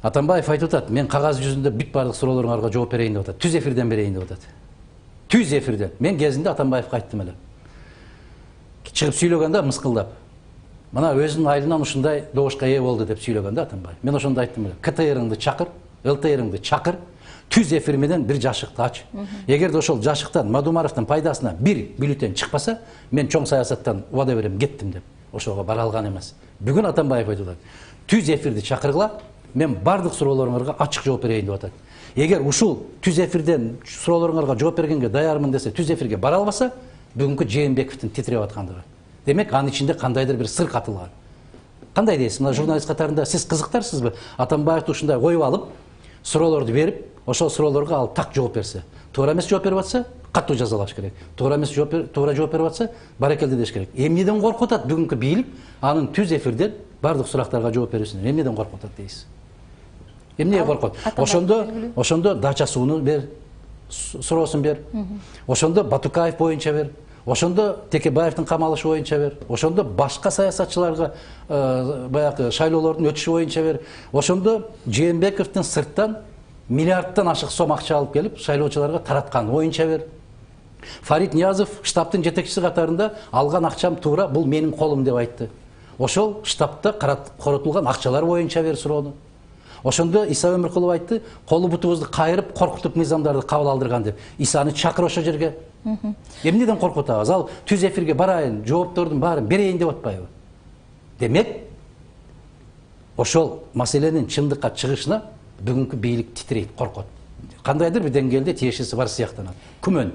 Атамбаев айтып атат, мен кагаз жүзүндө бүт бардык суроолоруңарга жооп берейин деп атат. Түз эфирден берейин деп атат. Түз эфирден. Мен кезинде Атамбаевка айттым эле. Чыгып сүйлөгөндө мыскылдап. Мына өзүнүн айылынан ушундай добушка ээ болду деп сүйлөгөндө Атамбаев. Мен ошондо айттым эле. КТРыңды чакыр, ЛТРыңды чакыр, түз эфир менен бир жашыкты ач. Эгерде ошол жашыктан Мадумаровдун пайдасына бир бюллетень чыкпаса, мен чоң саясаттан убада берем, кеттим деп. Ошого бара алган эмес. Бүгүн Атамбаев айтып атат. Түз эфирди чакыргыла, мен бардык суроолоруңарга ачык жооп берейин деп атат. Эгер ушул түз эфирден суроолоруңарга жооп бергенге даярмын десе, түз эфирге бара албаса, бүгүнкү Жээнбековдун титиреп аткандыгы. Демек, анын ичинде кандайдыр бир сыр катылган. Кандай дейсиз? Мына журналист катарында сиз кызыктарсызбы? Атамбаевди ушундай коюп алып, суроолорду берип, ошол суроолорго алып так жооп берсе. Туура эмес жооп берип атса, катуу жазалаш керек. Туура эмес туура жооп берип атса, баракелде деш керек. Эмнеден коркуп атат бүгүнкү бийлик анын түз эфирден бардык сурактарга жооп берүүсүнөн? Эмнеден коркуп атат дейсиз? Эмнеге коркот? Ошондо дача сууну бер, суроосун бер. Ошондо Батукаев боюнча бер. Ошондо Текебаевдин камалышы боюнча бер. Ошондо башка саясатчыларга баягы шайлоолордун өтүшү боюнча бер. Ошондо Жээнбековдун сырттан миллиардтан ашык сом акча алып келип шайлоочуларга тараткан боюнча бер. Фарид Ниязов штабтын жетекчиси катарында алган акчам туура, бул менин колум деп айтты. Ошол штабта коротулган акчалар боюнча бер суроону. Ошондо Иса Өмүркулов айтты, колу бутубузду кайрып, коркутуп мыйзамдарды кабыл алдырган деп. Исаны чакыр ошол жерге. Эмнеден коркуп атабыз? Ал түз эфирге барайын, жооптордун баарын берейин деп атпайбы? Демек, ошол маселенин чындыкка чыгышына бүгүнкү бийлик титирейт, коркот. Кандайдыр бир деңгээлде тиешеси бар сыяктанат. Күмөн.